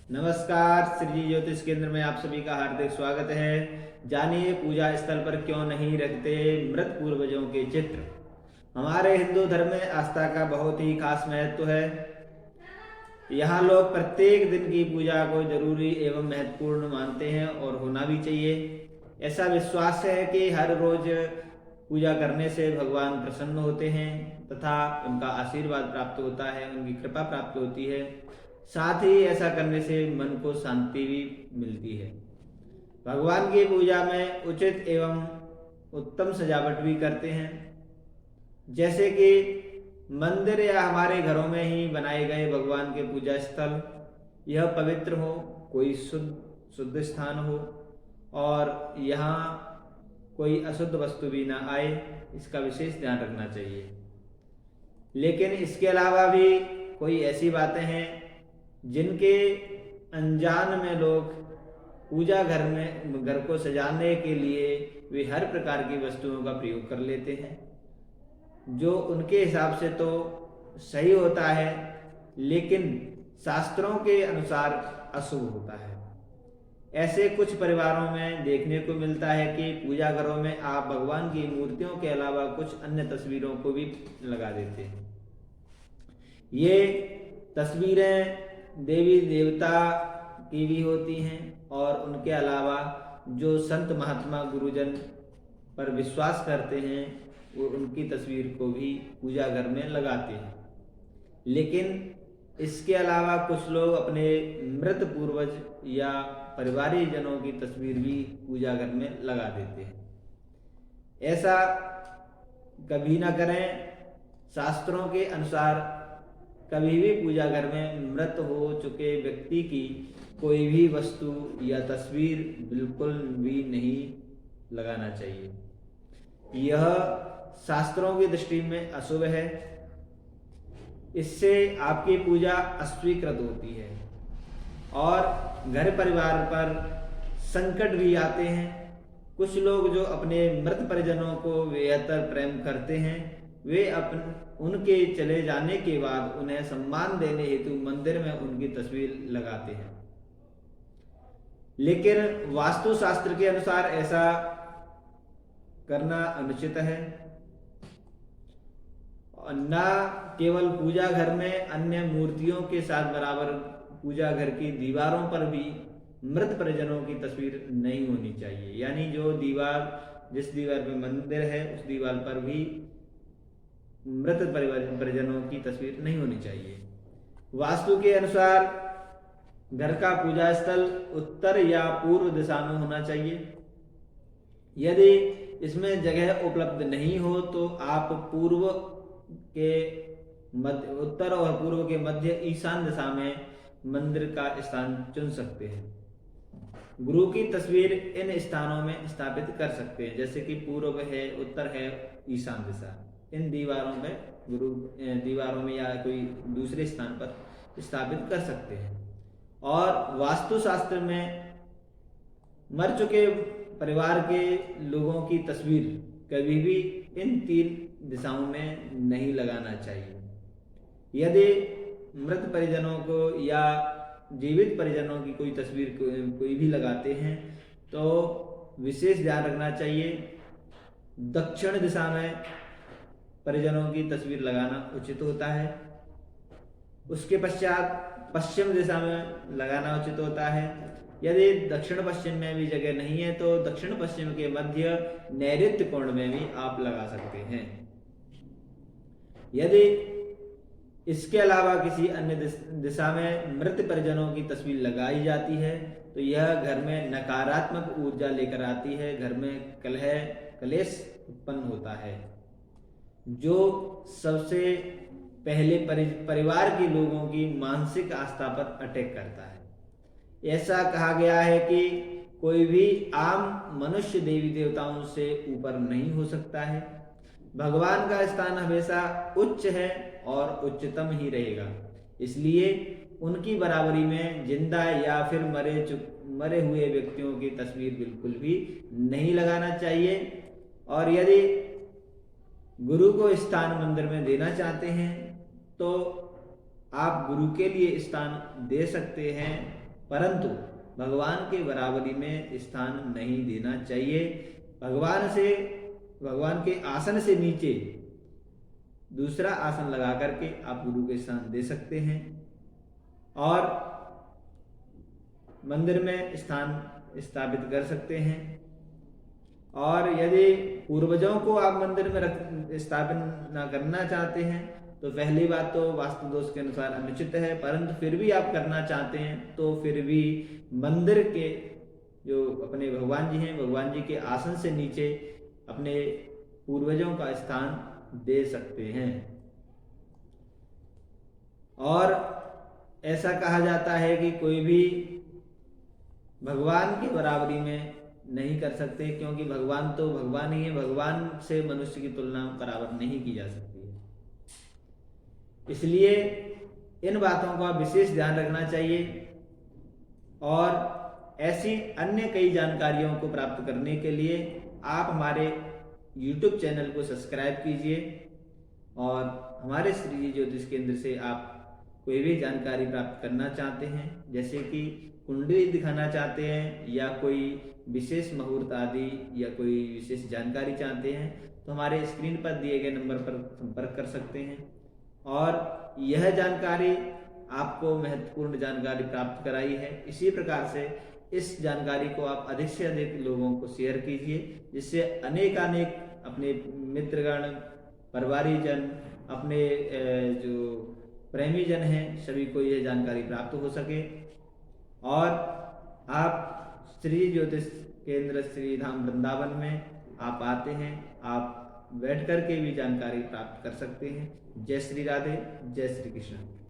नमस्कार, श्री ज्योतिष केंद्र में आप सभी का हार्दिक स्वागत है। जानिए पूजा स्थल पर क्यों नहीं रखते मृत पूर्वजों के चित्र। हमारे हिंदू धर्म में आस्था का बहुत ही खास महत्व है। यहाँ लोग प्रत्येक दिन की पूजा को जरूरी एवं महत्वपूर्ण मानते हैं और होना भी चाहिए। ऐसा विश्वास है कि हर रोज पूजा करने से भगवान प्रसन्न होते हैं तथा उनका आशीर्वाद प्राप्त होता है, उनकी कृपा प्राप्त होती है। साथ ही ऐसा करने से मन को शांति भी मिलती है। भगवान की पूजा में उचित एवं उत्तम सजावट भी करते हैं, जैसे कि मंदिर या हमारे घरों में ही बनाए गए भगवान के पूजा स्थल यह पवित्र हो, कोई शुद्ध स्थान हो और यहाँ कोई अशुद्ध वस्तु भी ना आए, इसका विशेष ध्यान रखना चाहिए। लेकिन इसके अलावा भी कोई ऐसी बातें हैं जिनके अनजान में लोग पूजा घर को सजाने के लिए वे हर प्रकार की वस्तुओं का प्रयोग कर लेते हैं, जो उनके हिसाब से तो सही होता है लेकिन शास्त्रों के अनुसार अशुभ होता है। ऐसे कुछ परिवारों में देखने को मिलता है कि पूजा घरों में आप भगवान की मूर्तियों के अलावा कुछ अन्य तस्वीरों को भी लगा देते हैं। ये तस्वीरें देवी देवता की भी होती हैं और उनके अलावा जो संत महात्मा गुरुजन पर विश्वास करते हैं वो उनकी तस्वीर को भी पूजा घर में लगाते हैं। लेकिन इसके अलावा कुछ लोग अपने मृत पूर्वज या परिवारिक जनों की तस्वीर भी पूजा घर में लगा देते हैं। ऐसा कभी ना करें। शास्त्रों के अनुसार कभी भी पूजा घर में मृत हो चुके व्यक्ति की कोई भी वस्तु या तस्वीर बिल्कुल भी नहीं लगाना चाहिए। यह शास्त्रों की दृष्टि में अशुभ है। इससे आपकी पूजा अस्वीकृत होती है और घर परिवार पर संकट भी आते हैं। कुछ लोग जो अपने मृत परिजनों को बेहतर प्रेम करते हैं, वे उनके चले जाने के बाद उन्हें सम्मान देने हेतु मंदिर में उनकी तस्वीर लगाते हैं। लेकिन वास्तुशास्त्र के अनुसार ऐसा करना अनुचित है। न केवल पूजा घर में अन्य मूर्तियों के साथ बराबर पूजा घर की दीवारों पर भी मृत परिजनों की तस्वीर नहीं होनी चाहिए। यानी जो दीवार, जिस दीवार पे मंदिर है उस दीवार पर भी मृत परिजनों की तस्वीर नहीं होनी चाहिए। वास्तु के अनुसार घर का पूजा स्थल उत्तर या पूर्व दिशा में होना चाहिए। यदि इसमें जगह उपलब्ध नहीं हो तो आप उत्तर और पूर्व के मध्य ईशान दिशा में मंदिर का स्थान चुन सकते हैं। गुरु की तस्वीर इन स्थानों में स्थापित कर सकते हैं, जैसे कि पूर्व है, उत्तर है, ईशान दिशा। इन दीवारों में या कोई दूसरे स्थान पर स्थापित कर सकते हैं। और वास्तुशास्त्र में मर चुके परिवार के लोगों की तस्वीर कभी भी इन 3 दिशाओं में नहीं लगाना चाहिए। यदि मृत परिजनों को या जीवित परिजनों की कोई तस्वीर कोई भी लगाते हैं तो विशेष ध्यान रखना चाहिए। दक्षिण दिशा में परिजनों की तस्वीर लगाना उचित होता है। उसके पश्चात पश्चिम दिशा में लगाना उचित होता है। यदि दक्षिण पश्चिम में भी जगह नहीं है तो दक्षिण पश्चिम के मध्य नैऋत्य कोण में भी आप लगा सकते हैं। यदि इसके अलावा किसी अन्य दिशा में मृत परिजनों की तस्वीर लगाई जाती है तो यह घर में नकारात्मक ऊर्जा लेकर आती है, घर में कलेश उत्पन्न होता है, जो सबसे पहले परिवार के लोगों की मानसिक आस्था पर अटैक करता है। ऐसा कहा गया है कि कोई भी आम मनुष्य देवी देवताओं से ऊपर नहीं हो सकता है। भगवान का स्थान हमेशा उच्च है और उच्चतम ही रहेगा, इसलिए उनकी बराबरी में जिंदा या फिर मरे हुए व्यक्तियों की तस्वीर बिल्कुल भी नहीं लगाना चाहिए। और यदि गुरु को स्थान मंदिर में देना चाहते हैं तो आप गुरु के लिए स्थान दे सकते हैं परंतु भगवान के बराबरी में स्थान नहीं देना चाहिए। भगवान के आसन से नीचे दूसरा आसन लगा करके आप गुरु के स्थान दे सकते हैं और मंदिर में स्थान स्थापित कर सकते हैं। और यदि पूर्वजों को आप मंदिर में स्थापित न करना चाहते हैं तो पहली बात तो वास्तु दोष के अनुसार अनुचित है, परंतु फिर भी आप करना चाहते हैं तो फिर भी मंदिर के जो अपने भगवान जी हैं, भगवान जी के आसन से नीचे अपने पूर्वजों का स्थान दे सकते हैं। और ऐसा कहा जाता है कि कोई भी भगवान की बराबरी में नहीं कर सकते, क्योंकि भगवान तो भगवान ही है, भगवान से मनुष्य की तुलना बराबर नहीं की जा सकती है। इसलिए इन बातों का विशेष ध्यान रखना चाहिए और ऐसी अन्य कई जानकारियों को प्राप्त करने के लिए आप हमारे YouTube चैनल को सब्सक्राइब कीजिए और हमारे श्री जी ज्योतिष केंद्र से आप कोई भी जानकारी प्राप्त करना चाहते हैं, जैसे कि कुंडली दिखाना चाहते हैं या कोई विशेष मुहूर्त आदि या कोई विशेष जानकारी चाहते हैं, तो हमारे स्क्रीन पर दिए गए नंबर पर संपर्क कर सकते हैं। और यह जानकारी आपको महत्वपूर्ण जानकारी प्राप्त कराई है। इसी प्रकार से इस जानकारी को आप अधिक से अधिक लोगों को शेयर कीजिए, जिससे अनेकानेक अपने मित्रगण, परिवारीजन, अपने जो प्रेमी जन हैं, सभी को यह जानकारी प्राप्त हो सके और आप श्री ज्योतिष केंद्र श्री धाम वृंदावन में आप आते हैं, आप बैठ कर के भी जानकारी प्राप्त कर सकते हैं। जय श्री राधे, जय श्री कृष्ण।